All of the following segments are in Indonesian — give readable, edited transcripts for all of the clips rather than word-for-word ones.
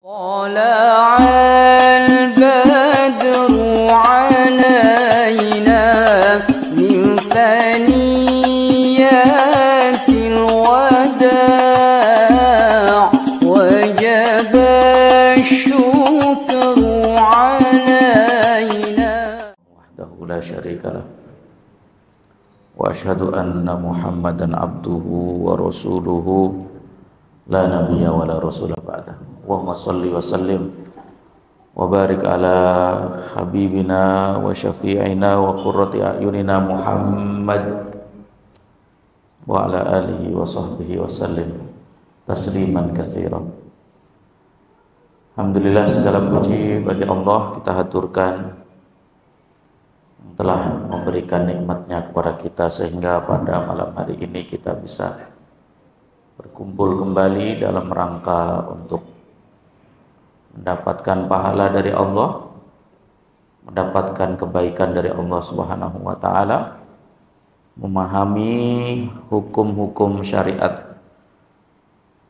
طلع البدر علينا من ثنيات الوداع وجب الشكر علينا وحده لا شريك له وأشهد أن محمدا عبده ورسوله لا نبي ولا رسول بعده. Allahumma salli wa sallim wa barik ala habibina wa syafi'ina wa qurrati a'yunina Muhammad wa ala alihi wa sahbihi wa sallim tasliman katsiran. Alhamdulillah, segala puji bagi Allah kita haturkan yang telah memberikan nikmatnya kepada kita sehingga pada malam hari ini kita bisa berkumpul kembali dalam rangka untuk mendapatkan pahala dari Allah, mendapatkan kebaikan dari Allah Subhanahu wa taala, memahami hukum-hukum syariat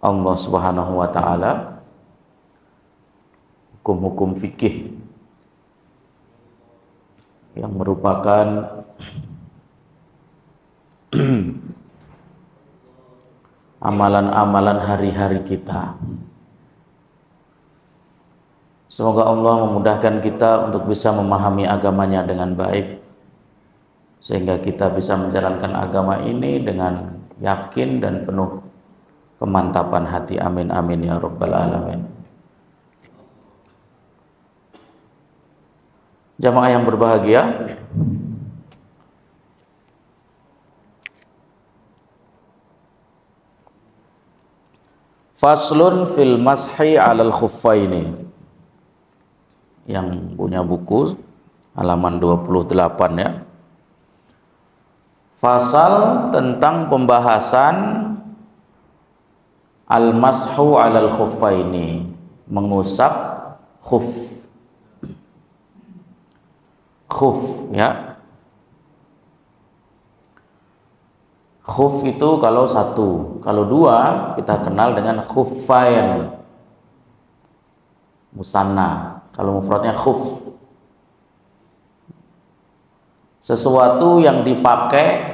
Allah Subhanahu wa taala, hukum-hukum fikih yang merupakan amalan-amalan hari-hari kita. Semoga Allah memudahkan kita untuk bisa memahami agamanya dengan baik, sehingga kita bisa menjalankan agama ini dengan yakin dan penuh kemantapan hati. Amin amin ya rabbal alamin. Jamaah yang berbahagia, faslun fil mashi 'alal khuffaini. Yang punya buku halaman 28 ya. Fasal tentang pembahasan al-mashu 'alal khuffaini, mengusap khuf. Khuf ya. Khuf itu kalau satu, kalau dua kita kenal dengan khuffain, musanna. Kalau mufradnya khuf, sesuatu yang dipakai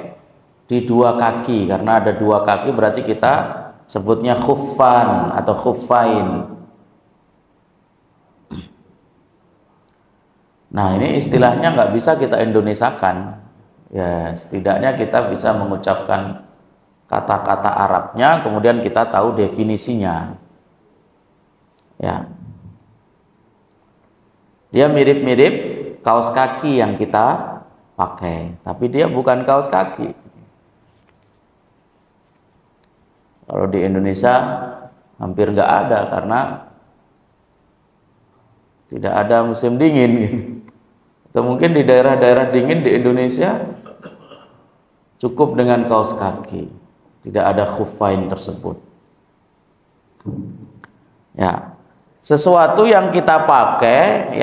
di dua kaki, karena ada dua kaki berarti kita sebutnya khuffan atau khuffain. Nah, ini istilahnya nggak bisa kita Indonesiakan ya, setidaknya kita bisa mengucapkan kata-kata Arabnya, kemudian kita tahu definisinya ya. Dia mirip-mirip kaos kaki yang kita pakai, tapi dia bukan kaos kaki. Kalau di Indonesia hampir nggak ada karena tidak ada musim dingin. Atau mungkin di daerah-daerah dingin di Indonesia cukup dengan kaos kaki, tidak ada khuffain tersebut. Ya. Sesuatu yang kita pakai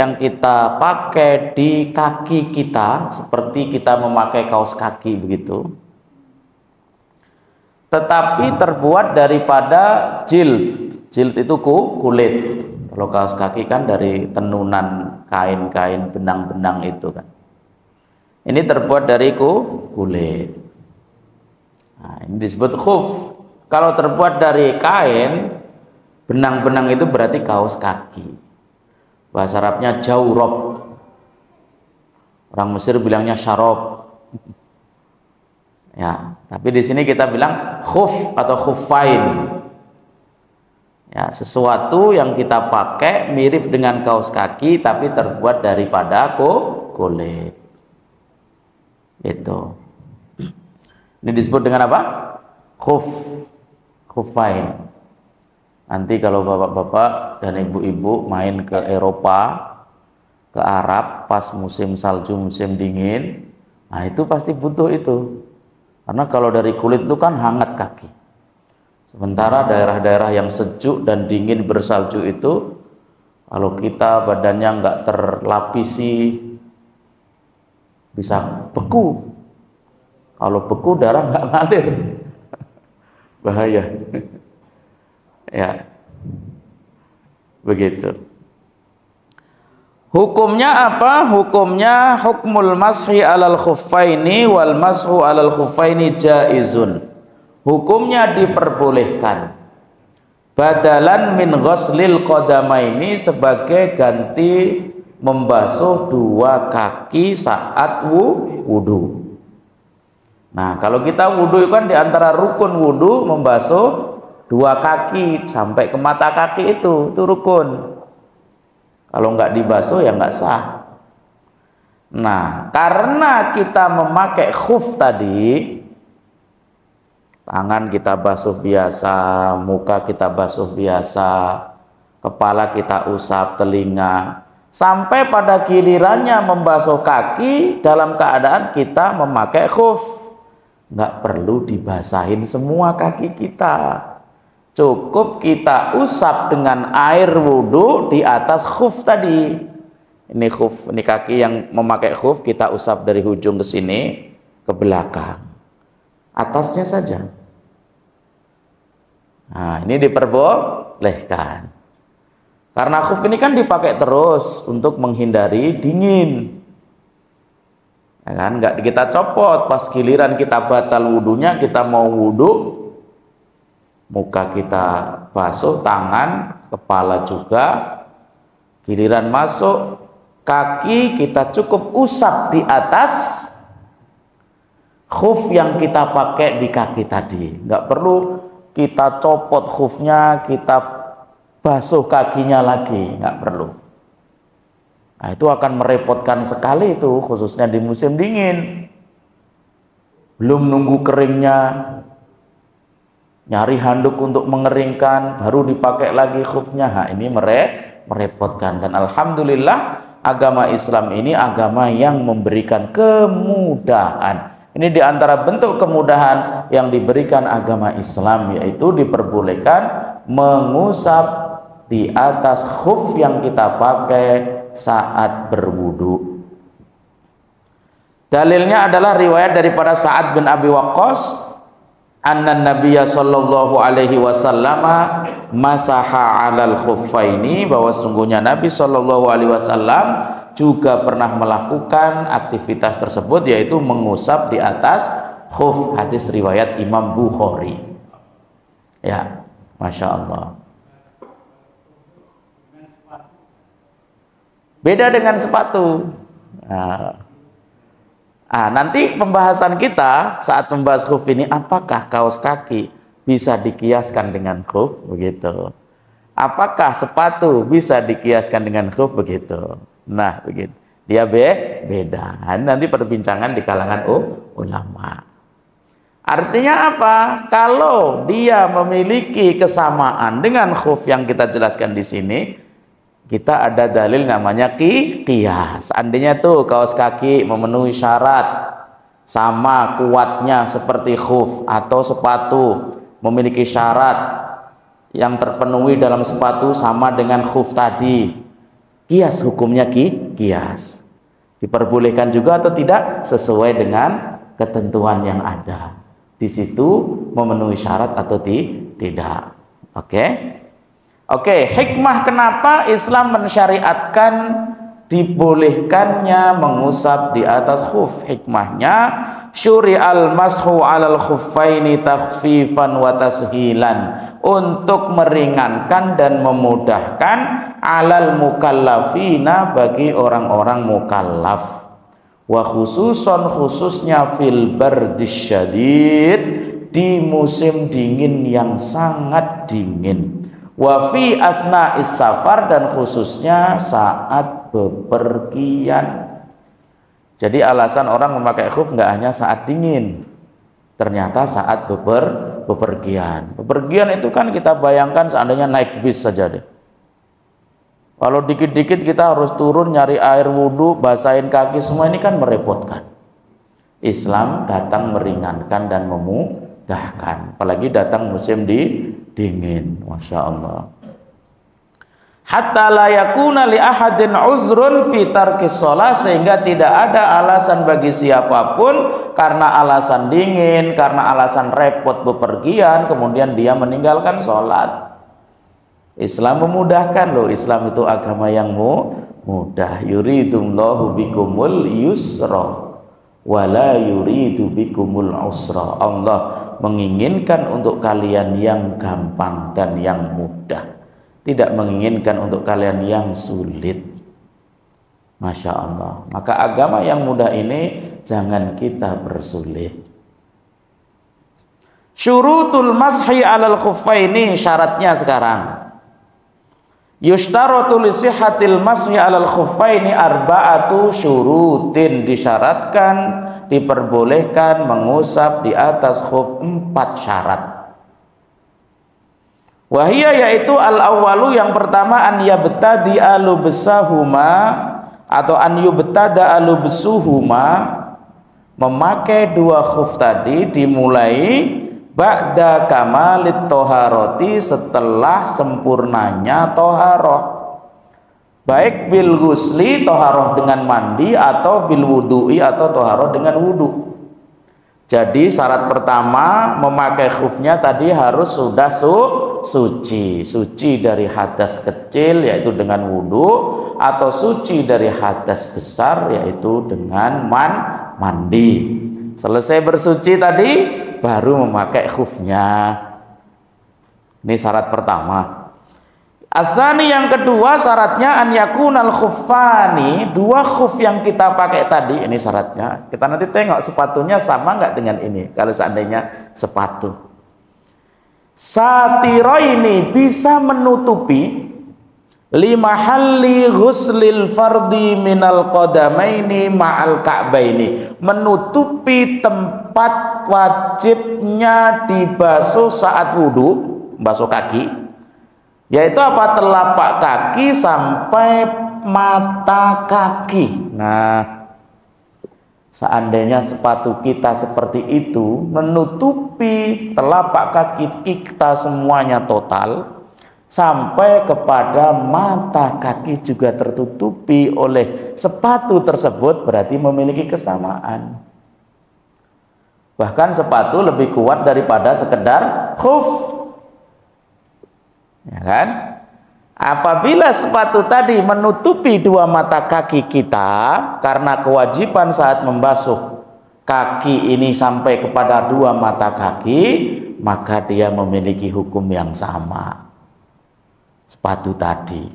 di kaki kita, seperti kita memakai kaos kaki begitu, tetapi terbuat daripada jild. Jild itu kulit. Kalau kaos kaki kan dari tenunan kain-kain benang-benang itu kan. Ini terbuat dari kulit. Nah, ini disebut khuf. Kalau terbuat dari kain, benang-benang itu berarti kaos kaki. Bahasa Arabnya jawrob. Orang Mesir bilangnya syarob. Ya, tapi di sini kita bilang khuf atau khuffain. Ya, sesuatu yang kita pakai mirip dengan kaos kaki tapi terbuat daripada kulit. Itu. Ini disebut dengan apa? Khuf, khuffain. Nanti kalau bapak-bapak dan ibu-ibu main ke Eropa, ke Arab pas musim salju, musim dingin, nah itu pasti butuh itu. Karena kalau dari kulit itu kan hangat kaki. Sementara daerah-daerah yang sejuk dan dingin bersalju itu, kalau kita badannya nggak terlapisi, bisa beku. Kalau beku darah nggak ngalir, bahaya. Ya, Begitu. Hukumnya apa? Hukumnya hukmul mashi alal khuffaini wal mashu alal khuffaini jaizun. Hukumnya diperbolehkan. Badalan min ghuslil qadamaini, sebagai ganti membasuh dua kaki saat wudu. Nah, kalau kita wudu kan di antara rukun wudu membasuh dua kaki sampai ke mata kaki, itu rukun. Kalau nggak dibasuh ya nggak sah. Nah, karena kita memakai khuf tadi, tangan kita basuh biasa, muka kita basuh biasa, kepala kita usap, telinga, sampai pada gilirannya membasuh kaki dalam keadaan kita memakai khuf. Nggak perlu dibasahin semua kaki kita. Cukup kita usap dengan air wudhu di atas khuf tadi. Ini khuf, ini kaki yang memakai khuf, kita usap dari ujung ke sini ke belakang. Atasnya saja. Nah, ini diperbolehkan. Karena khuf ini kan dipakai terus untuk menghindari dingin. Ya kan, nggak kita copot pas giliran kita batal wudhunya, kita mau wudhu, muka kita basuh, tangan, kepala juga, giliran masuk kaki kita cukup usap di atas khuf yang kita pakai di kaki tadi. Nggak perlu kita copot khufnya, kita basuh kakinya lagi, nggak perlu. Nah, itu akan merepotkan sekali itu, khususnya di musim dingin. Belum nunggu keringnya, nyari handuk untuk mengeringkan, baru dipakai lagi khufnya. Nah, ini merepotkan. Dan alhamdulillah agama Islam ini agama yang memberikan kemudahan. Ini diantara bentuk kemudahan yang diberikan agama Islam, yaitu diperbolehkan mengusap di atas khuf yang kita pakai saat berwudu. Dalilnya adalah riwayat daripada Sa'ad bin Abi Waqqas, anna Nabiyya sallallahu alaihi wasallam masaha 'alal khuffaini, bahwa sungguhnya Nabi sallallahu alaihi wasallam juga pernah melakukan aktivitas tersebut, yaitu mengusap di atas khuf. Hadis riwayat Imam Bukhari. Ya, Masya Allah. Beda dengan sepatu. Nanti pembahasan kita saat membahas khuf ini, apakah kaos kaki bisa dikiaskan dengan khuf? Begitu. Apakah sepatu bisa dikiaskan dengan khuf? Begitu. Nah, begitu. Dia beda. Nanti perbincangan di kalangan ulama. Artinya apa? Kalau dia memiliki kesamaan dengan khuf yang kita jelaskan di sini, kita ada dalil namanya qiyas. Seandainya tuh kaos kaki memenuhi syarat sama kuatnya seperti khuf, atau sepatu memiliki syarat yang terpenuhi dalam sepatu sama dengan khuf tadi, qiyas hukumnya qiyas. Diperbolehkan juga atau tidak sesuai dengan ketentuan yang ada. Di situ memenuhi syarat atau tidak. Oke, hikmah kenapa Islam mensyariatkan dibolehkannya mengusap di atas khuf. Hikmahnya, syuri'al mashu 'alal khuffaini takhfifan wa tashilan, untuk meringankan dan memudahkan 'alal mukallafina, bagi orang-orang mukallaf, wa khususnya fil bardis syadid, di musim dingin yang sangat dingin, wa fi asna'is safar, dan khususnya saat bepergian. Jadi alasan orang memakai khuf nggak hanya saat dingin, ternyata saat bepergian. Bepergian itu kan kita bayangkan seandainya naik bis saja deh. Kalau dikit-dikit kita harus turun nyari air wudhu, basahin kaki, semua ini kan merepotkan. Islam datang meringankan dan memudahkan, apalagi datang musim dingin. Masya Allah. Hatta la yakuna li ahadin uzrun fi tarkis shalah, sehingga tidak ada alasan bagi siapapun karena alasan dingin, karena alasan repot bepergian, kemudian dia meninggalkan sholat. Islam memudahkan loh. Islam itu agama yang mudah. Yuridullahu bikumul yusra wala yuridu bikumul usra. Allah menginginkan untuk kalian yang gampang dan yang mudah, tidak menginginkan untuk kalian yang sulit. Masya Allah. Maka agama yang mudah ini jangan kita bersulit. Syurutul mashi alal khuffaini, syaratnya sekarang. Yushtaratu li sihhatil mashi alal khuffaini arba'atu syurutin, disyaratkan, diperbolehkan mengusap di atas khuf 4 syarat. Wahia, yaitu al-awwalu, yang pertama, an yabtadi alubsahuma atau an yubtada alubsuhuma, memakai 2 khuf tadi dimulai ba'da kamalit toharoti, setelah sempurnanya toharoh, baik bil ghusli, toharoh dengan mandi, atau bil wudu'i, atau toharoh dengan wudu. Jadi syarat pertama memakai khufnya tadi harus sudah suci dari hadas kecil yaitu dengan wudu, atau suci dari hadas besar yaitu dengan mandi. Selesai bersuci tadi baru memakai khufnya. Ini syarat pertama. Asani, yang kedua syaratnya, an yakunal khuffani, 2 khuf yang kita pakai tadi, ini syaratnya. Kita nanti tengok sepatunya sama nggak dengan ini. Kalau seandainya sepatu satiroini, bisa menutupi limahalli ghuslil fardi minal qadamaini ma'al ka'baini, menutupi tempat wajibnya dibasuh saat wudu, basuh kaki, yaitu apa? Telapak kaki sampai mata kaki. Nah, seandainya sepatu kita seperti itu, menutupi telapak kaki kita semuanya total, sampai kepada mata kaki juga tertutupi oleh sepatu tersebut, berarti memiliki kesamaan. Bahkan sepatu lebih kuat daripada sekedar khuf, ya kan? Apabila sepatu tadi menutupi 2 mata kaki kita, karena kewajiban saat membasuh kaki ini sampai kepada 2 mata kaki, maka dia memiliki hukum yang sama sepatu tadi,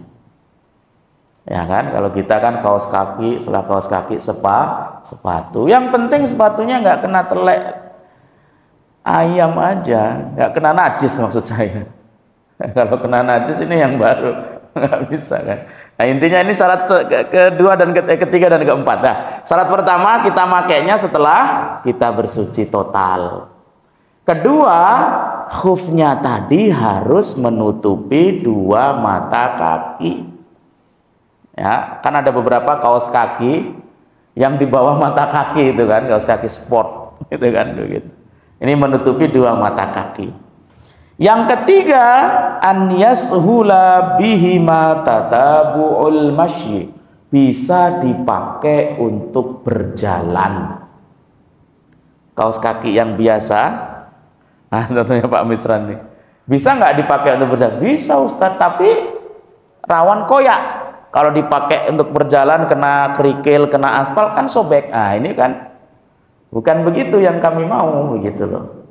ya kan? Kalau kita kan kaos kaki, setelah kaos kaki sepatu. Yang penting sepatunya nggak kena telek ayam aja, nggak kena najis maksud saya. Kalau kena najis ini yang baru, nggak bisa kan? Nah, intinya ini syarat kedua dan ketiga dan keempat. Nah, syarat pertama kita makainya setelah kita bersuci total. Kedua, khufnya tadi harus menutupi 2 mata kaki. Ya, kan ada beberapa kaos kaki yang di bawah mata kaki itu kan, kaos kaki sport gitu kan, begitu. Ini menutupi 2 mata kaki. Yang ketiga, an yashula bihima tatabu'ul masyi, bisa dipakai untuk berjalan. Kaos kaki yang biasa, nah contohnya Pak Misran nih, bisa nggak dipakai untuk berjalan? Bisa Ustadz, tapi rawan koyak. Kalau dipakai untuk berjalan kena kerikil, kena aspal kan sobek. Nah ini kan bukan begitu yang kami mau, begitu loh.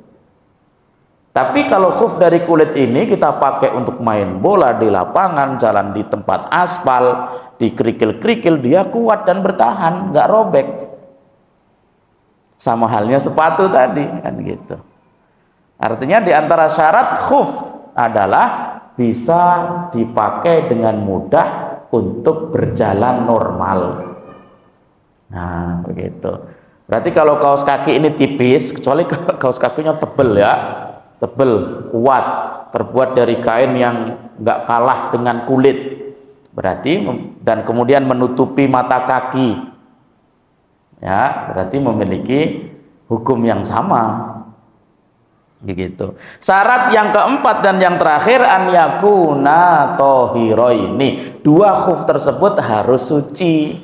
Tapi kalau khuf dari kulit ini kita pakai untuk main bola di lapangan, jalan di tempat aspal, di kerikil-kerikil, dia kuat dan bertahan, nggak robek. Sama halnya sepatu tadi, kan gitu. Artinya di antara syarat khuf adalah bisa dipakai dengan mudah untuk berjalan normal. Nah, begitu. Berarti kalau kaos kaki ini tipis, kecuali kaos kakinya tebel ya, tebel, kuat, terbuat dari kain yang nggak kalah dengan kulit, berarti dan kemudian menutupi mata kaki, ya, berarti memiliki hukum yang sama. Begitu. Syarat yang keempat dan yang terakhir, an yakuna tohiroini, 2 khuf tersebut harus suci.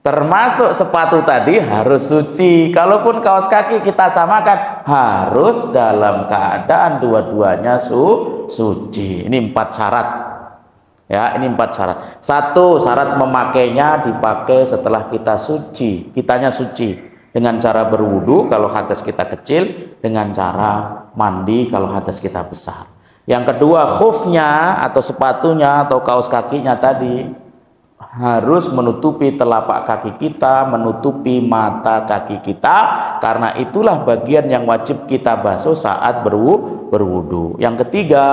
Termasuk sepatu tadi harus suci. Kalaupun kaos kaki kita samakan, harus dalam keadaan dua-duanya suci. Ini 4 syarat. Ya, ini 4 syarat. 1, syarat memakainya dipakai setelah kita suci. Kitanya suci dengan cara berwudu kalau hadas kita kecil, dengan cara mandi kalau hadas kita besar. Yang kedua, khufnya atau sepatunya atau kaos kakinya tadi harus menutupi telapak kaki kita, menutupi mata kaki kita, karena itulah bagian yang wajib kita basuh saat berwudu. Yang ketiga,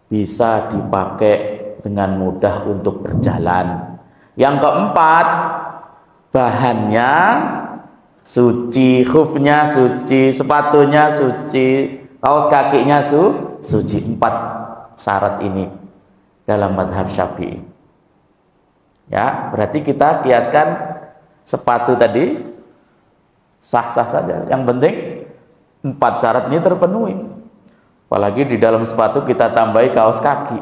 bisa dipakai dengan mudah untuk berjalan. Yang keempat, bahannya suci, khufnya suci, sepatunya suci, kaos kakinya suci. 4 syarat ini dalam mazhab Syafi'i. Ya, berarti kita kiaskan sepatu tadi sah-sah saja. Yang penting 4 syarat ini terpenuhi. Apalagi di dalam sepatu kita tambahi kaos kaki.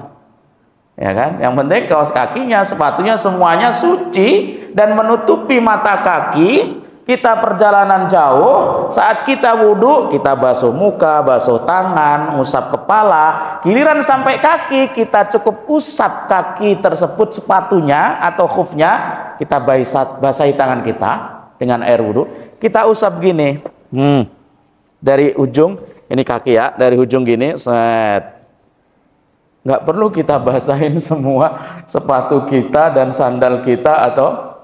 Ya kan? Yang penting kaos kakinya, sepatunya semuanya suci dan menutupi mata kaki. Kita perjalanan jauh, saat kita wudhu, kita basuh muka, basuh tangan, usap kepala. Giliran sampai kaki, kita cukup usap kaki tersebut, sepatunya atau khufnya, kita basahi tangan kita dengan air wudhu. Kita usap gini, dari ujung, ini kaki ya, dari ujung gini, set. Nggak perlu kita basahin semua sepatu kita dan sandal kita atau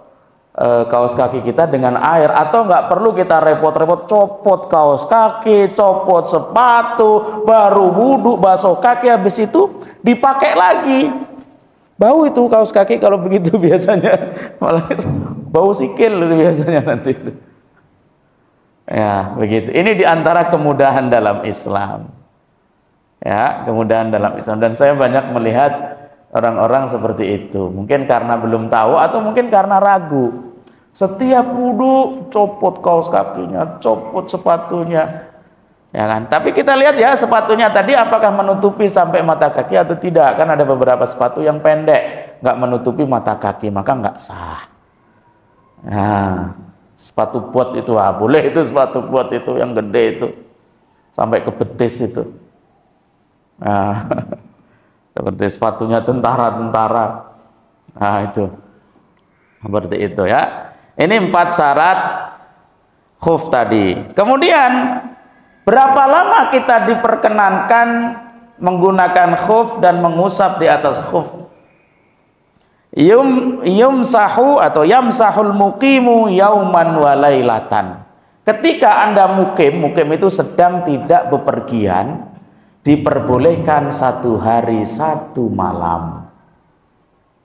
kaos kaki kita dengan air, atau nggak perlu kita repot-repot copot kaos kaki, copot sepatu, baru wudhu, basuh kaki, habis itu dipakai lagi. Bau itu kaos kaki kalau begitu biasanya, malah bau sikil itu biasanya nanti itu. Ya, begitu. Ini diantara kemudahan dalam Islam. Ya, kemudahan dalam Islam. Dan saya banyak melihat orang-orang seperti itu, mungkin karena belum tahu atau mungkin karena ragu. Setiap wudhu copot kaos kakinya, copot sepatunya, ya kan? Tapi kita lihat ya sepatunya tadi apakah menutupi sampai mata kaki atau tidak? Kan ada beberapa sepatu yang pendek, nggak menutupi mata kaki, maka nggak sah. Nah, sepatu bot itu boleh, itu sepatu bot itu yang gede itu sampai ke betis itu. Nah, seperti sepatunya tentara-tentara. Nah, itu seperti itu ya. Ini 4 syarat khuf tadi. Kemudian berapa lama kita diperkenankan menggunakan khuf dan mengusap di atas khuf? Yumsahu atau yamsahul muqimu yauman wa lailatan. Ketika Anda mukim itu sedang tidak bepergian, diperbolehkan 1 hari 1 malam.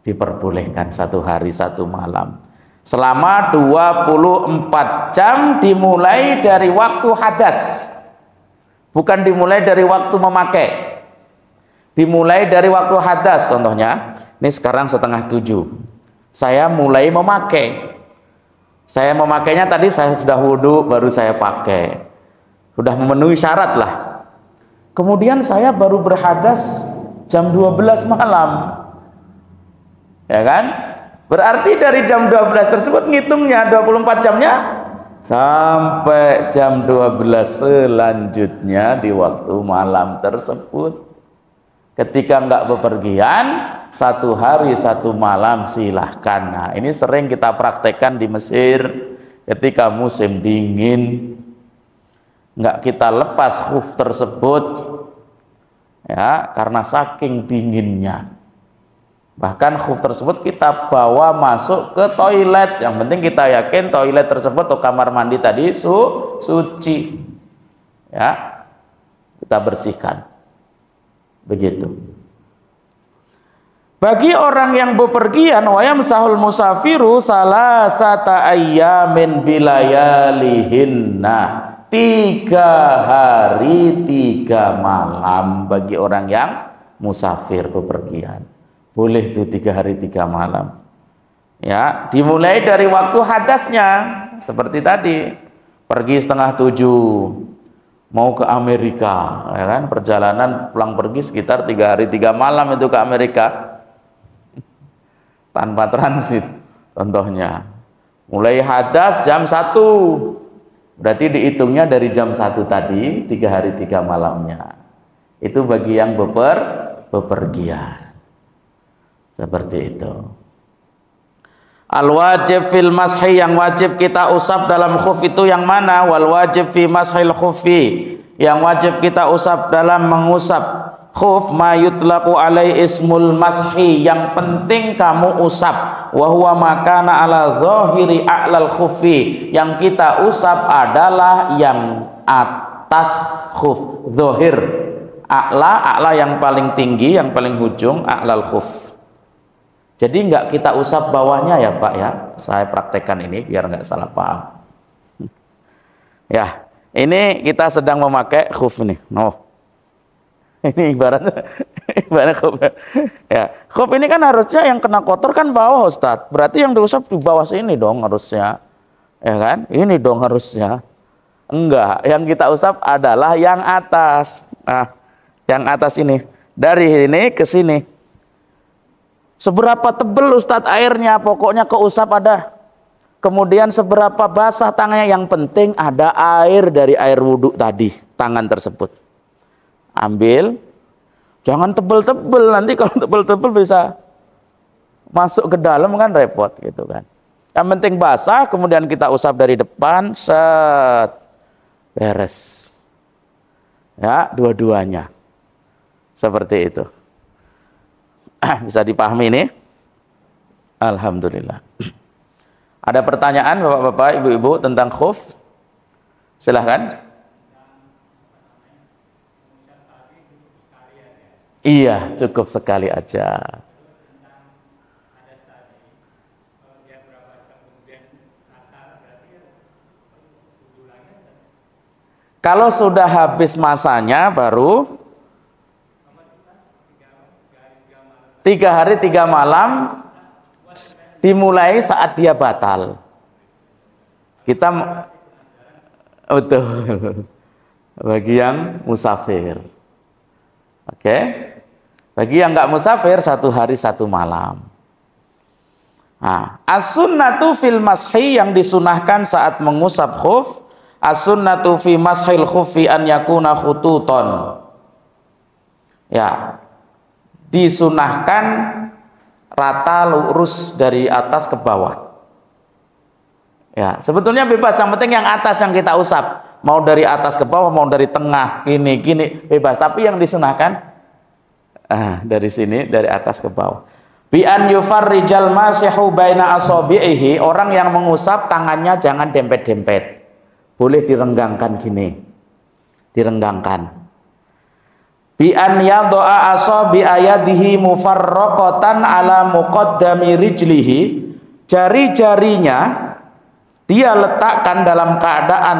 Diperbolehkan 1 hari 1 malam. Selama 24 jam dimulai dari waktu hadas. Bukan dimulai dari waktu memakai. Dimulai dari waktu hadas. Contohnya, ini sekarang 6:30. Saya mulai memakai. Saya memakainya tadi saya sudah wudhu baru saya pakai. Sudah memenuhi syarat lah. Kemudian saya baru berhadas jam 12 malam. Ya kan? Berarti dari jam 12 tersebut ngitungnya 24 jamnya sampai jam 12 selanjutnya di waktu malam tersebut. Ketika enggak bepergian 1 hari 1 malam silahkan. Nah, ini sering kita praktekkan di Mesir ketika musim dingin. Enggak kita lepas khuf tersebut ya, karena saking dinginnya. Bahkan khuf tersebut kita bawa masuk ke toilet. Yang penting kita yakin toilet tersebut atau kamar mandi tadi suci. Ya. Kita bersihkan. Begitu. Bagi orang yang bepergian, wa yamsahul musafiru salasata ayyamin bilayalihinna. 3 hari 3 malam bagi orang yang musafir bepergian. Boleh tuh 3 hari 3 malam. Ya, dimulai dari waktu hadasnya seperti tadi. Pergi 6:30 mau ke Amerika, ya kan? Perjalanan pulang pergi sekitar 3 hari 3 malam itu ke Amerika. Tanpa transit. Contohnya, mulai hadas jam 1. Berarti dihitungnya dari jam 1 tadi, 3 hari 3 malamnya. Itu bagi yang bepergian. Seperti itu. Al-wajib fil mashi, yang wajib kita usap dalam khuf itu yang mana? Wal wajib fi mashil khufi, yang wajib kita usap dalam mengusap khuf ma yutlaqu alai ismul mashi, yang penting kamu usap. Wa huwa makana ala zahiri a'lal khufi, yang kita usap adalah yang atas khuf. Zahir, a'la yang paling tinggi, yang paling ujung, a'lal khuf. Jadi enggak kita usap bawahnya ya Pak ya. Saya praktekkan ini biar enggak salah paham. Ya, ini kita sedang memakai khuf nih. Ini ibaratnya khuf. Ya, khuf ini kan harusnya yang kena kotor kan bawah Ustadz. Berarti yang diusap di bawah sini dong harusnya. Ya kan? Ini dong harusnya. Enggak, yang kita usap adalah yang atas. Nah, yang atas ini. Dari ini ke sini. Seberapa tebel Ustadz airnya, pokoknya keusap ada. Kemudian seberapa basah tangannya, yang penting ada air dari air wudhu tadi, tangan tersebut. Ambil, jangan tebel-tebel, nanti kalau tebel-tebel bisa masuk ke dalam kan repot gitu kan. Yang penting basah, kemudian kita usap dari depan, set, beres. Ya, dua-duanya. Seperti itu. Bisa dipahami ini? Alhamdulillah. Ada pertanyaan Bapak-bapak, Ibu-ibu tentang khuf? Silahkan. Iya, cukup sekali aja. Kalau sudah habis masanya baru 3 hari 3 malam dimulai saat dia batal. Kita betul bagi yang musafir. Oke. Bagi yang nggak musafir 1 hari 1 malam. Nah, as-sunnatu fil mashi, yang disunahkan saat mengusap khuf, as-sunnatu fi mashil khufi an yakuna khututon. Ya. Disunahkan rata lurus dari atas ke bawah. Ya, sebetulnya bebas, yang penting yang atas yang kita usap. Mau dari atas ke bawah, mau dari tengah, gini, bebas. Tapi yang disunahkan dari sini, dari atas ke bawah. Bi an yufarrijal masihu baina asabihi, orang yang mengusap tangannya jangan dempet-dempet. Boleh direnggangkan gini. Direnggangkan. Bi an yadha'a asabi ayadihi mufarraqatan ala muqaddami rijlihi, jari-jarinya dia letakkan dalam keadaan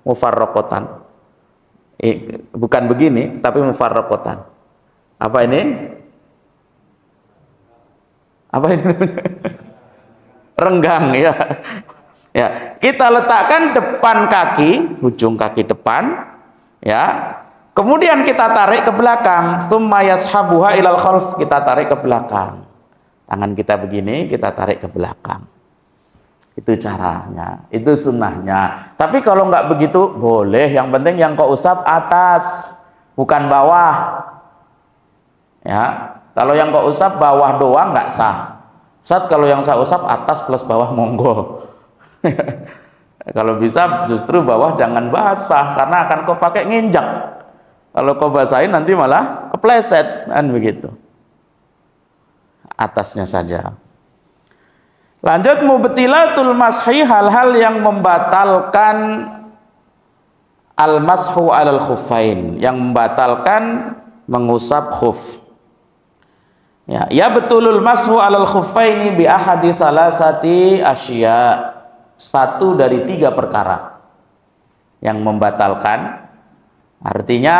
mufarraqatan. Bukan begini, tapi mufarraqatan. Apa ini? Apa ini? Renggang ya. Ya, kita letakkan depan kaki, ujung kaki depan, ya. Kemudian kita tarik ke belakang, tsumma yashabuha ilal khalf, kita tarik ke belakang. Tangan kita begini, kita tarik ke belakang. Itu caranya, itu sunnahnya. Tapi kalau nggak begitu boleh, yang penting yang kau usap atas, bukan bawah. Ya, kalau yang kau usap bawah doang nggak sah. Ustaz, kalau yang saya usap atas plus bawah monggo. Kalau bisa justru bawah jangan basah, karena akan kau pakai nginjak. Kalau kau basahin nanti malah kepleset, kan begitu. Atasnya saja. Lanjut, mubtilatul mashi, hal-hal yang membatalkan al-mashu alal khuffain, yang membatalkan mengusap khuf. Ya betulul mashu alal khuffaini bi ahadi salasati asya, 1 dari 3 perkara yang membatalkan. Artinya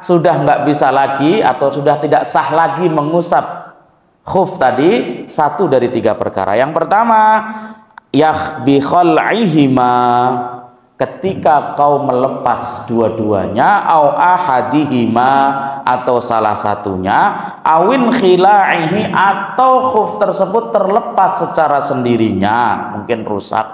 sudah nggak bisa lagi atau sudah tidak sah lagi mengusap khuf tadi, 1 dari 3 perkara. Yang pertama, bi khal'ihima, ketika kau melepas dua-duanya, au ahadihima atau salah satunya, awin khila'ihi atau khuf tersebut terlepas secara sendirinya, mungkin rusak.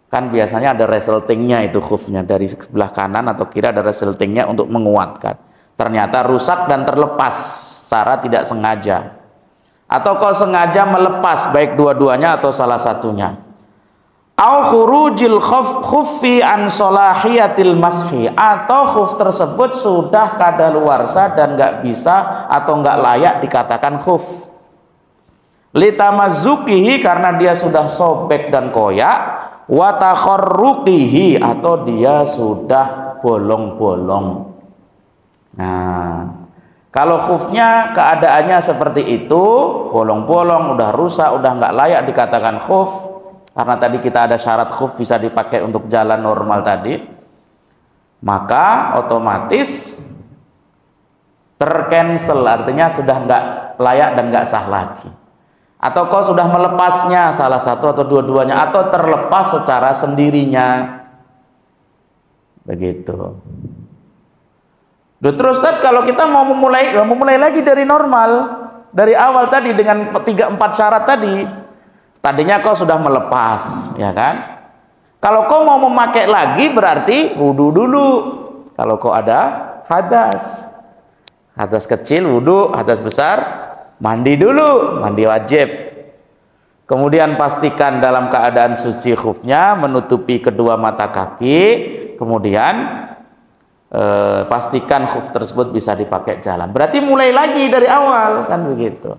Kan biasanya ada resletingnya itu khufnya, dari sebelah kanan atau kiri ada resletingnya untuk menguatkan. Ternyata rusak dan terlepas secara tidak sengaja. Atau kau sengaja melepas baik dua-duanya atau salah satunya. Au khurujil khuffi an solahiyatil mashi, atau khuf tersebut sudah kadaluarsa dan nggak bisa atau nggak layak dikatakan khuf. Litamazzukihi, karena dia sudah sobek dan koyak, wa takharruqihi, atau dia sudah bolong-bolong. Nah, kalau khufnya keadaannya seperti itu, bolong-bolong, udah rusak, udah nggak layak dikatakan khuf. Karena tadi kita ada syarat khuf bisa dipakai untuk jalan normal tadi, maka otomatis tercancel, artinya sudah nggak layak dan nggak sah lagi. Atau kau sudah melepasnya salah satu atau dua-duanya, atau terlepas secara sendirinya, begitu. Terus Ustaz, kalau kita mau memulai lagi dari normal, dari awal tadi dengan 3-4 syarat tadi. Tadinya kau sudah melepas, ya kan? Kalau kau mau memakai lagi berarti wudu dulu. Kalau kau ada hadas kecil wudu, hadas besar mandi dulu, mandi wajib. Kemudian pastikan dalam keadaan suci khufnya, menutupi kedua mata kaki. Kemudian pastikan khuf tersebut bisa dipakai jalan. Berarti mulai lagi dari awal, kan begitu.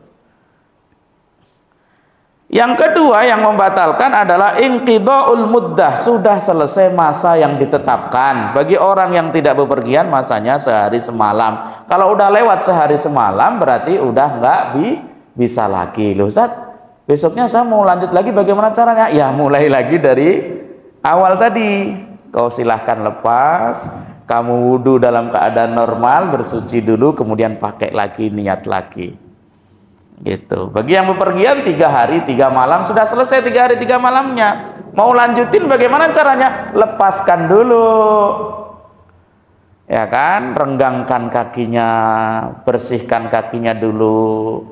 Yang kedua yang membatalkan adalah inqidha'ul muddah, sudah selesai masa yang ditetapkan. Bagi orang yang tidak bepergian masanya sehari semalam. Kalau udah lewat sehari semalam berarti udah nggak bisa lagi. Loh Ustaz, besoknya saya mau lanjut lagi, bagaimana caranya? Ya mulai lagi dari awal tadi. Kau silahkan lepas, kamu wudhu dalam keadaan normal, bersuci dulu, kemudian pakai lagi, niat lagi. Gitu. Bagi yang bepergian 3 hari 3 malam sudah selesai 3 hari 3 malamnya. Mau lanjutin bagaimana caranya? Lepaskan dulu, ya kan? Renggangkan kakinya, bersihkan kakinya dulu,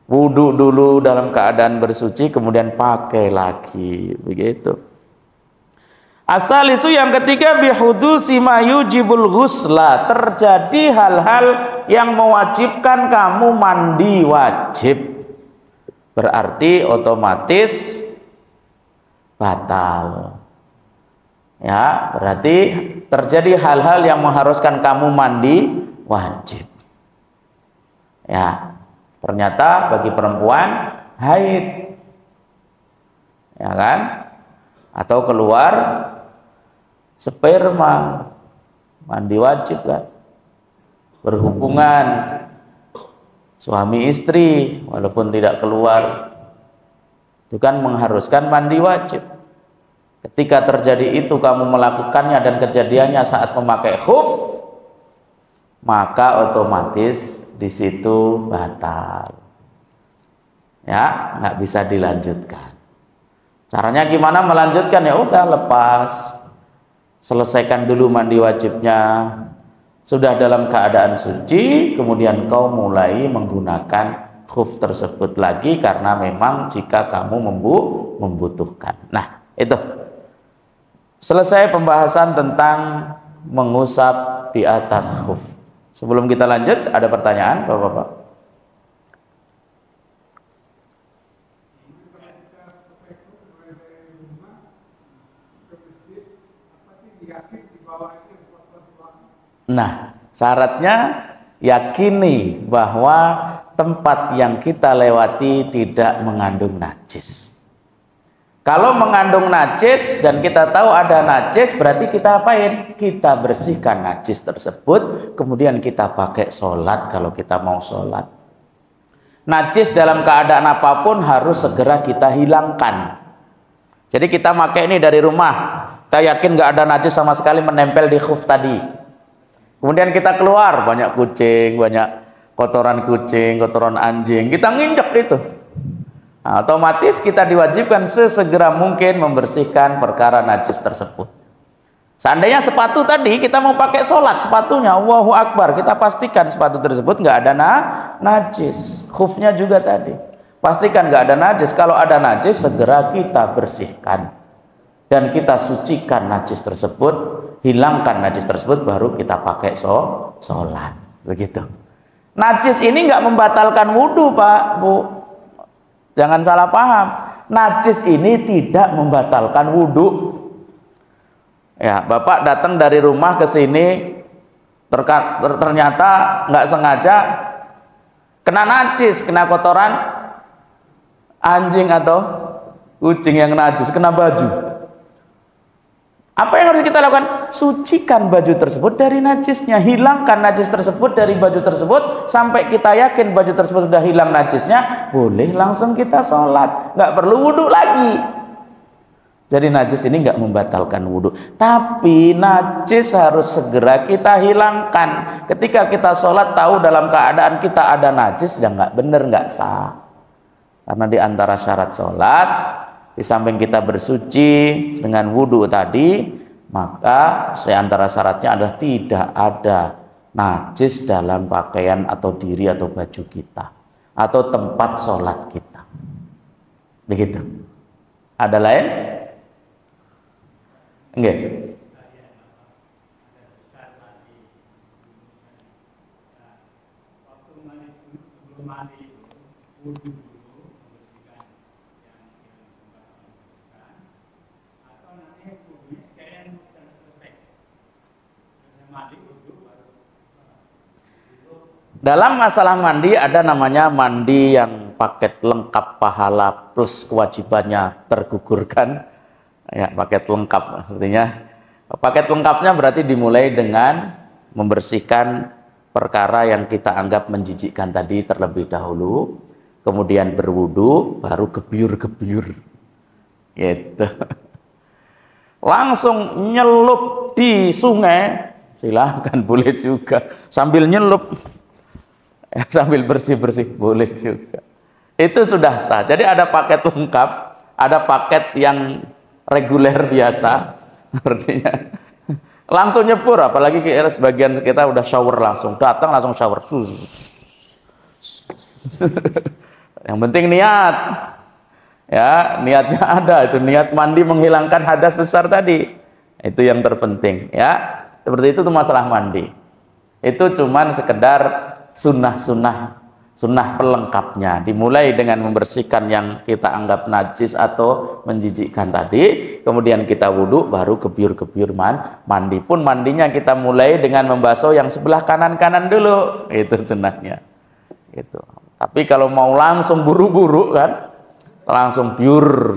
wudhu dulu dalam keadaan bersuci, kemudian pakai lagi, begitu. Asal itu yang ketiga, bihudusi ma yujibul ghusla, terjadi hal-hal yang mewajibkan kamu mandi wajib, berarti otomatis batal. Ya, berarti terjadi hal-hal yang mengharuskan kamu mandi wajib. Ya, ternyata bagi perempuan haid, ya kan? Atau keluar sperma, mandi wajib kan? Berhubungan suami istri walaupun tidak keluar, itu kan mengharuskan mandi wajib. Ketika terjadi itu kamu melakukannya dan kejadiannya saat memakai khuf, maka otomatis di situ batal. Ya, nggak bisa dilanjutkan. Caranya gimana melanjutkan? Ya udah, lepas, selesaikan dulu mandi wajibnya. Sudah dalam keadaan suci, kemudian kau mulai menggunakan khuf tersebut lagi, karena memang jika kamu membutuhkan. Nah, itu selesai pembahasan tentang mengusap di atas khuf. Sebelum kita lanjut, ada pertanyaan Bapak-bapak? Nah, syaratnya yakini bahwa tempat yang kita lewati tidak mengandung najis. Kalau mengandung najis dan kita tahu ada najis, berarti kita apain? Kita bersihkan najis tersebut, kemudian kita pakai sholat kalau kita mau sholat. Najis dalam keadaan apapun harus segera kita hilangkan. Jadi kita pakai ini dari rumah, kita yakin nggak ada najis sama sekali menempel di khuf tadi. Kemudian kita keluar, banyak kucing, banyak kotoran kucing, kotoran anjing, kita nginjek itu. Nah, otomatis kita diwajibkan sesegera mungkin membersihkan perkara najis tersebut. Seandainya sepatu tadi kita mau pakai sholat, sepatunya Allahu Akbar, kita pastikan sepatu tersebut nggak ada najis. Khufnya juga tadi, pastikan nggak ada najis. Kalau ada najis, segera kita bersihkan dan kita sucikan najis tersebut, hilangkan najis tersebut, baru kita pakai sholat. Begitu. Najis ini nggak membatalkan wudhu, Pak, Bu. Jangan salah paham. Najis ini tidak membatalkan wudhu. Ya, Bapak datang dari rumah ke sini, ternyata nggak sengaja kena najis, kena kotoran anjing atau kucing yang najis, kena baju. Apa yang harus kita lakukan? Sucikan baju tersebut dari najisnya, hilangkan najis tersebut dari baju tersebut sampai kita yakin baju tersebut sudah hilang najisnya, boleh langsung kita sholat, nggak perlu wudhu lagi. Jadi najis ini nggak membatalkan wudhu, tapi najis harus segera kita hilangkan. Ketika kita sholat tahu dalam keadaan kita ada najis, ya nggak bener, nggak sah. Karena di antara syarat sholat, di samping kita bersuci dengan wudhu tadi, maka di antara syaratnya adalah tidak ada najis dalam pakaian atau diri atau baju kita atau tempat sholat kita. Begitu. Ada lain? Enggak. Dalam masalah mandi ada namanya mandi yang paket lengkap, pahala plus kewajibannya tergugurkan. Ya, paket lengkap artinya paket lengkapnya berarti dimulai dengan membersihkan perkara yang kita anggap menjijikkan tadi terlebih dahulu, kemudian berwudu, baru gebyur-gebyur gitu. Langsung nyelup di sungai, silahkan, boleh juga, sambil nyelup sambil bersih-bersih boleh juga, itu sudah sah. Jadi ada paket lengkap, ada paket yang reguler biasa, artinya langsung nyebur, apalagi sebagian kita udah shower, langsung datang langsung shower. Yang penting niat, ya, niatnya ada, itu niat mandi menghilangkan hadas besar tadi, itu yang terpenting, ya. Seperti itu tuh masalah mandi. Itu cuman sekedar sunnah pelengkapnya, dimulai dengan membersihkan yang kita anggap najis atau menjijikkan tadi, kemudian kita wudhu, baru gebyur-gebyur mandi. Pun mandinya kita mulai dengan membasuh yang sebelah kanan dulu, itu sunnahnya itu. Tapi kalau mau langsung buru-buru kan, langsung biur,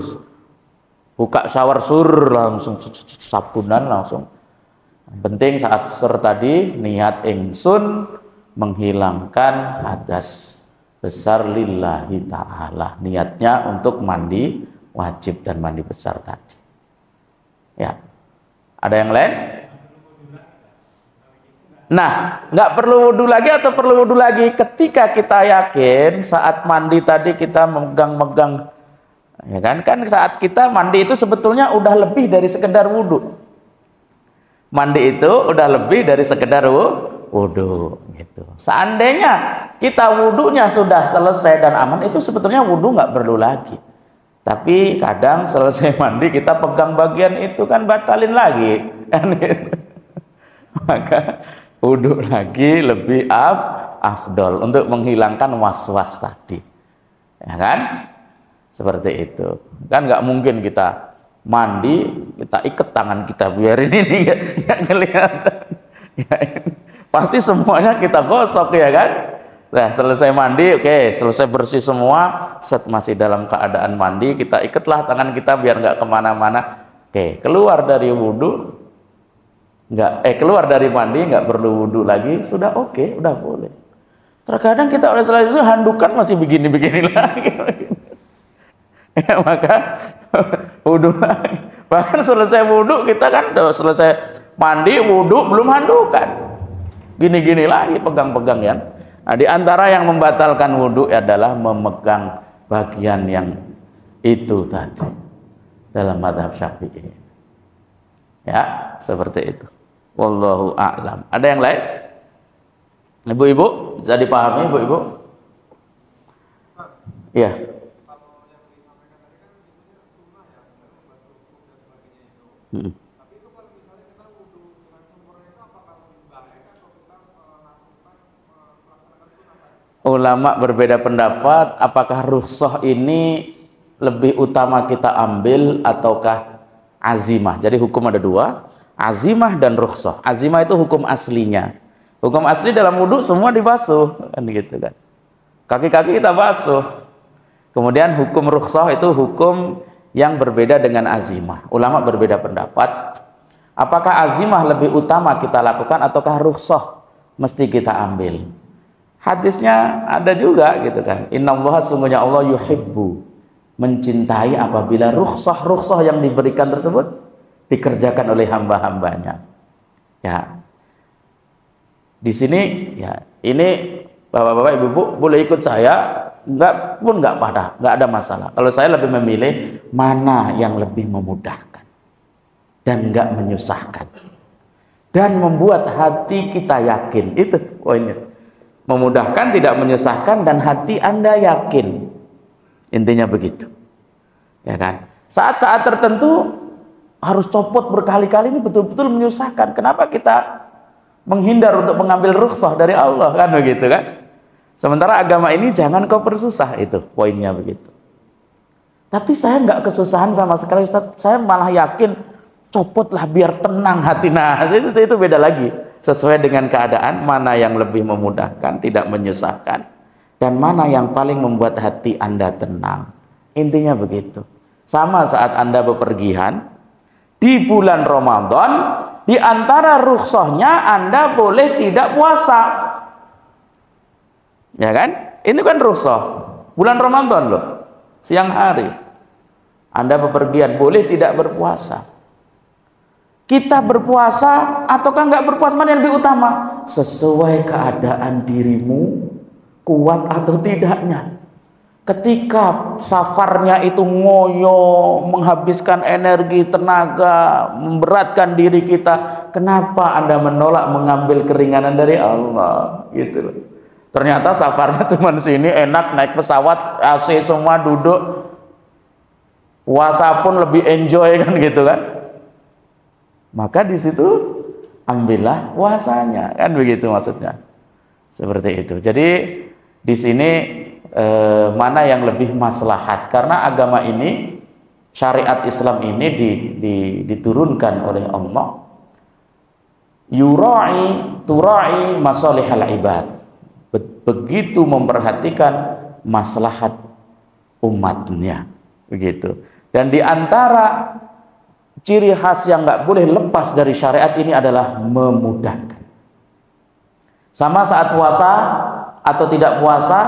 buka shower sur, langsung sabunan langsung. Yang penting saat sur tadi niat ingsun menghilangkan hadas besar lillahi ta'ala, niatnya untuk mandi wajib dan mandi besar tadi, ya. Ada yang lain? Nah, nggak perlu wudhu lagi atau perlu wudhu lagi ketika kita yakin saat mandi tadi kita megang-megang, ya kan saat kita mandi itu sebetulnya udah lebih dari sekedar wudhu. Mandi itu udah lebih dari sekedar wudhu gitu. Seandainya kita wudhunya sudah selesai dan aman, itu sebetulnya wudhu nggak perlu lagi. Tapi kadang selesai mandi kita pegang bagian itu kan batalin lagi kan gitu. Maka wudhu lagi lebih afdol untuk menghilangkan was-was tadi, ya kan, seperti itu. Kan nggak mungkin kita mandi kita ikat tangan kita biarin ini nggak kelihatan, ya, pasti semuanya kita gosok, ya kan. Nah, selesai mandi, oke, selesai bersih semua, set masih dalam keadaan mandi, kita ikatlah tangan kita biar nggak kemana-mana. Oke, keluar dari wudhu, keluar dari mandi nggak perlu wudhu lagi, sudah oke, udah boleh. Terkadang kita oleh selain itu handukan masih begini-begini lagi. Ya, maka wudhu lagi. Bahkan selesai wudhu kita kan selesai mandi, wudhu, belum handukan, gini-gini lagi, pegang-pegang ya. Nah, di antara yang membatalkan wudhu adalah memegang bagian yang itu tadi dalam mazhab Syafi'i, Ya, seperti itu. Wallahu a'lam. Ada yang lain? Ibu-ibu, bisa dipahami ibu-ibu? Iya. Hmm. Ulama berbeda pendapat apakah rukhsah ini lebih utama kita ambil ataukah azimah. Jadi hukum ada dua, azimah dan rukhsah. Azimah itu hukum aslinya. Hukum asli dalam wudhu semua dibasuh, kan gitu kan. Kaki-kaki kita basuh. Kemudian hukum rukhsah itu hukum yang berbeda dengan azimah. Ulama berbeda pendapat. Apakah azimah lebih utama kita lakukan ataukah rukhsah mesti kita ambil? Hadisnya ada juga gitu kan. Innallaha, sungguhnya Allah, yuhibbu, mencintai apabila rukhsah yang diberikan tersebut dikerjakan oleh hamba-hambanya. Ya. Di sini ya, ini Bapak-bapak, Ibu-ibu boleh ikut saya, enggak ada masalah. Kalau saya lebih memilih mana yang lebih memudahkan dan enggak menyusahkan dan membuat hati kita yakin. Itu poinnya. Memudahkan, tidak menyusahkan, dan hati Anda yakin. Intinya begitu. Ya kan? Saat-saat tertentu harus copot berkali-kali ini betul-betul menyusahkan. Kenapa kita menghindar untuk mengambil rukhsah dari Allah, kan begitu kan? Sementara agama ini jangan kau persusah, itu poinnya begitu. Tapi saya nggak kesusahan sama sekali, Ustaz. Saya malah yakin copotlah biar tenang hati. Nah, itu beda lagi. Sesuai dengan keadaan, mana yang lebih memudahkan, tidak menyusahkan, dan mana yang paling membuat hati Anda tenang. Intinya begitu. Sama saat Anda bepergian di bulan Ramadan, di antara rukhsahnya Anda boleh tidak puasa. Ya kan? Ini kan rukhsah. Bulan Ramadan loh. Siang hari. Anda bepergian, boleh tidak berpuasa. Kita berpuasa ataukah nggak berpuasa, mana yang lebih utama? Sesuai keadaan dirimu, kuat atau tidaknya. Ketika safarnya itu ngoyo, menghabiskan energi, tenaga, memberatkan diri kita, kenapa Anda menolak mengambil keringanan dari Allah? Gitu loh. Ternyata safarnya cuma sini, enak, naik pesawat, AC semua, duduk, puasa pun lebih enjoy, kan gitu kan? Maka di situ ambillah puasanya, kan begitu maksudnya. Seperti itu. Jadi di sini mana yang lebih maslahat, karena agama ini, syariat Islam ini diturunkan oleh Allah. Turai masalihal ibad. Begitu memperhatikan maslahat umatnya, begitu. Dan di antara ciri khas yang nggak boleh lepas dari syariat ini adalah memudahkan. Sama saat puasa atau tidak puasa,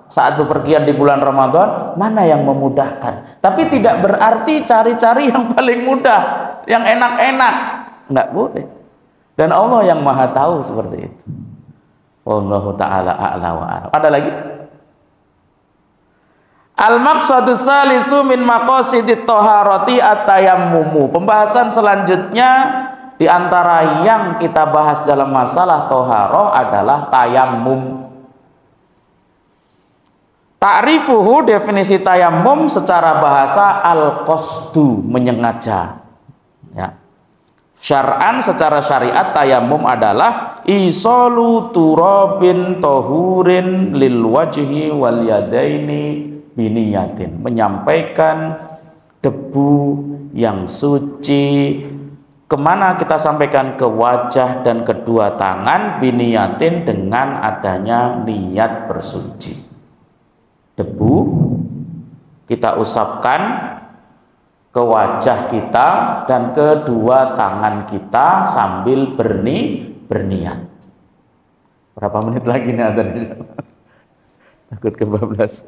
saat bepergian di bulan Ramadan, mana yang memudahkan. Tapi tidak berarti cari-cari yang paling mudah, yang enak-enak. Nggak boleh. Dan Allah yang maha tahu seperti itu. Wallahu ta'ala a'la wa a'lam. Ada lagi? Al-maqsadus salisu min maqasidit thaharati at-tayammumu. Pembahasan selanjutnya di antara yang kita bahas dalam masalah thaharah adalah tayammum. Ta'rifuhu, definisi tayammum secara bahasa al-qasdu, menyengaja. Ya. Syar'an, secara syariat, tayammum adalah isalu turabin tahurin lil wajhi wal yadaini biniyatin, menyampaikan debu yang suci. Kemana kita sampaikan? Ke wajah dan kedua tangan, biniyatin, dengan adanya niat bersuci. Debu kita usapkan ke wajah kita dan kedua tangan kita sambil berniat. Berapa menit lagi nih ada? Takut kebablas.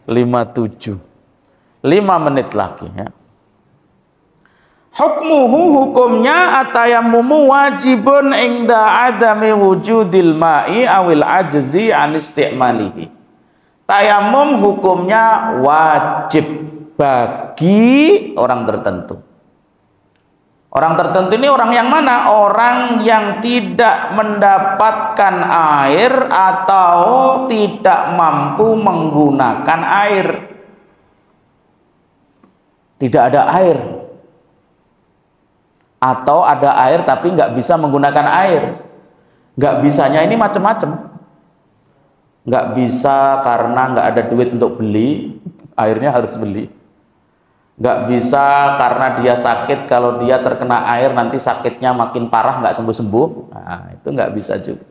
57. 5 menit lagi ya. Hukmuhu, hukumnya atayammumu wajibun inda adami wujudil ma'i awil ajzi an istimalihi. Tayammum hukumnya wajib bagi orang tertentu. Orang tertentu ini orang yang mana? Orang yang tidak mendapatkan air atau tidak mampu menggunakan air. Tidak ada air. Atau ada air tapi nggak bisa menggunakan air. Nggak bisanya ini macam-macam. Nggak bisa karena nggak ada duit untuk beli, airnya harus beli. Nggak bisa karena dia sakit, kalau dia terkena air nanti sakitnya makin parah, nggak sembuh-sembuh. Nah, itu nggak bisa juga.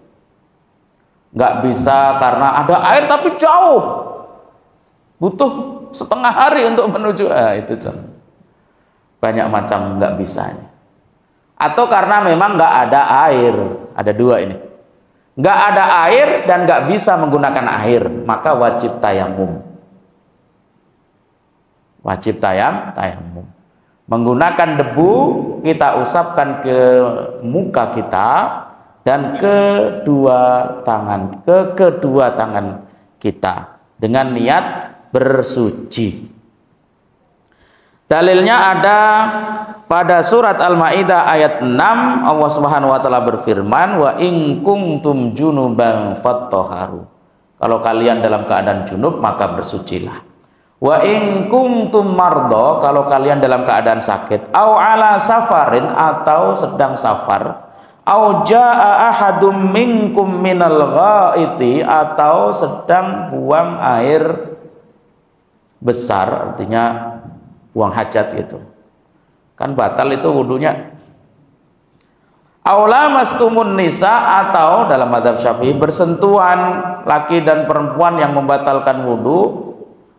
Nggak bisa karena ada air tapi jauh, butuh setengah hari untuk menuju. Itu contoh. Banyak macam nggak bisanya. Atau karena memang nggak ada air. Ada dua ini. Nggak ada air dan nggak bisa menggunakan air, maka wajib tayamum. Wajib tayamum. Menggunakan debu kita usapkan ke muka kita dan kedua tangan kita dengan niat bersuci. Dalilnya ada pada surat Al-Maidah ayat 6, Allah Subhanahu wa taala berfirman, wa in kuntum junuban fattahharu. Kalau kalian dalam keadaan junub maka bersucilah. Wa in kuntum mardo, kalau kalian dalam keadaan sakit, au ala safarin, atau sedang safar, au jaa ahadum minkum minal ghaiti, atau sedang buang air besar, artinya buang hajat gitu. Kan batal itu wudunya. Aula mastumun nisa, atau dalam mazhab Syafi'i bersentuhan laki dan perempuan yang membatalkan wudu,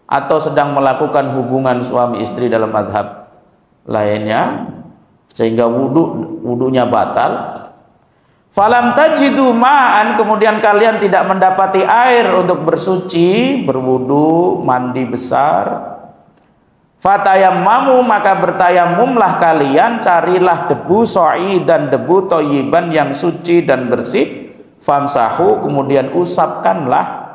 atau sedang melakukan hubungan suami istri dalam mazhab lainnya sehingga wudunya batal. Falam tajidu ma'an, kemudian kalian tidak mendapati air untuk bersuci, berwudu, mandi besar. Fatayammamu, maka bertayamumlah kalian, carilah debu soi dan debu toyiban yang suci dan bersih. Famsahu, kemudian usapkanlah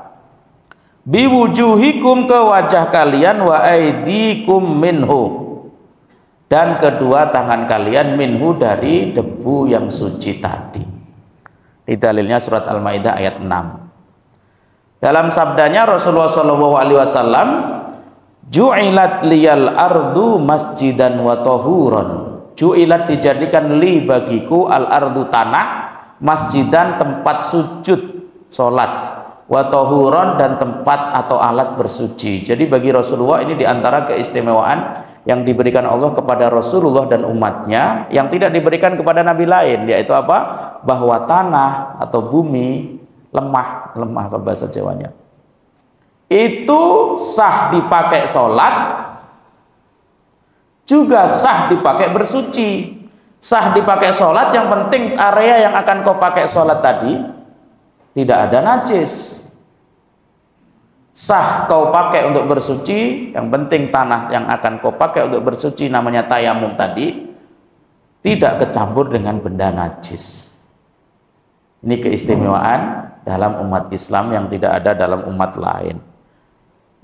biwujuhikum, ke wajah kalian, wa aidikum minhu, dan kedua tangan kalian, minhu, dari debu yang suci tadi. Di dalilnya surat Al-Maidah ayat 6. Dalam sabdanya Rasulullah SAW, ju'ilat liyal ardu masjidan wa tahuran. Ju'ilat, dijadikan li bagiku, al ardu tanah, masjidan tempat sujud salat, wa tahuran dan tempat atau alat bersuci. Jadi bagi Rasulullah ini diantara keistimewaan yang diberikan Allah kepada Rasulullah dan umatnya yang tidak diberikan kepada nabi lain, yaitu apa? Bahwa tanah atau bumi lemah ke bahasa Jawanya itu sah dipakai sholat, juga sah dipakai bersuci. Sah dipakai sholat, yang penting area yang akan kau pakai sholat tadi tidak ada najis. Sah kau pakai untuk bersuci, yang penting tanah yang akan kau pakai untuk bersuci, namanya tayamum tadi, tidak kecampur dengan benda najis. Ini keistimewaan dalam umat Islam yang tidak ada dalam umat lain.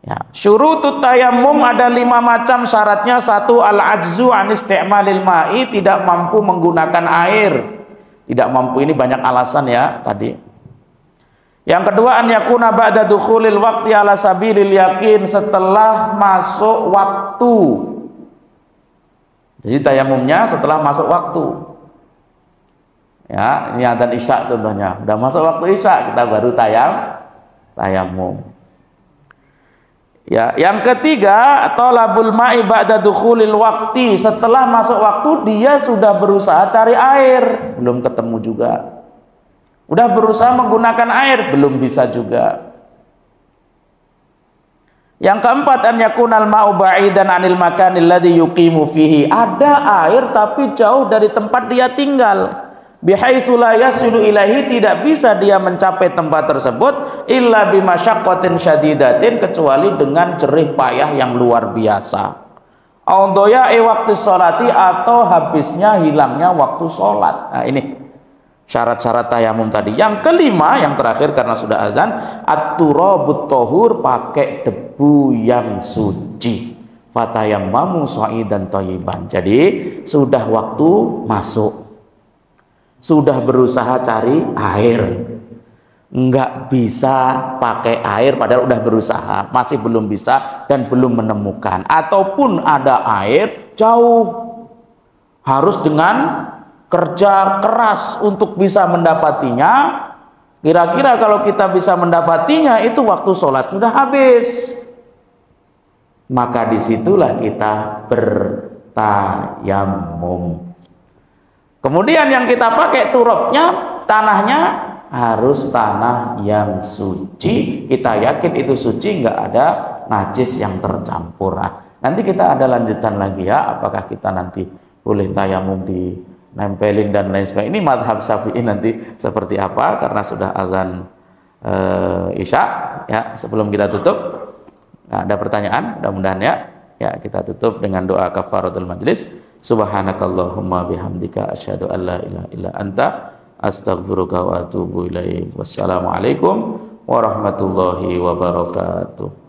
Ya, syurutut tayamum ada 5 macam syaratnya. 1, al-ajzu an isti'malil ma'i, tidak mampu menggunakan air. Tidak mampu ini banyak alasan ya tadi. Yang kedua, an yakuna ba'da dukhulil waqti ala sabilil yakin, setelah masuk waktu. Jadi tayamumnya setelah masuk waktu. Ya, ini adzan Isya contohnya. Udah masuk waktu Isya, kita baru tayamum. Ya, yang ketiga, thalabul ma'i ba'da dukhulil waqti, setelah masuk waktu dia sudah berusaha cari air, belum ketemu juga. Udah berusaha menggunakan air, belum bisa juga. Yang keempat, an yakunal ma'u ba'idan 'anil makanil ladzi yuqimu fihi, ada air tapi jauh dari tempat dia tinggal. Bihaitsu la yasilu ilaihi, tidak bisa dia mencapai tempat tersebut illa bimasyaqqatin syadidatin, kecuali dengan jerih payah yang luar biasa. Au dhaya'i waqti sholati, atau habisnya hilangnya waktu sholat. Nah, ini syarat-syarat tayamum tadi. Yang kelima, yang terakhir karena sudah azan, at-turabut tahur, pakai debu yang suci. fatayammamu sha'idan thayyiban. Jadi sudah waktu masuk, sudah berusaha cari air, nggak bisa pakai air padahal udah berusaha, masih belum bisa dan belum menemukan, ataupun ada air jauh, harus dengan kerja keras untuk bisa mendapatinya. Kira-kira kalau kita bisa mendapatinya itu waktu sholat sudah habis, maka disitulah kita bertayamum. Kemudian yang kita pakai turabnya, tanahnya harus tanah yang suci. Kita yakin itu suci, nggak ada najis yang tercampur. Nanti kita ada lanjutan lagi ya, apakah kita nanti boleh tayamum dinempelin dan lain sebagainya. Ini madhab Syafi'i nanti seperti apa, karena sudah azan Isya ya. Sebelum kita tutup, ada pertanyaan mudah-mudahan ya kita tutup dengan doa kafaratul majlis. Subhanakallahumma bihamdika asyhadu an la ilaha illa anta astaghfiruka wa atubu ilaik. Wassalamualaikum warahmatullahi wabarakatuh.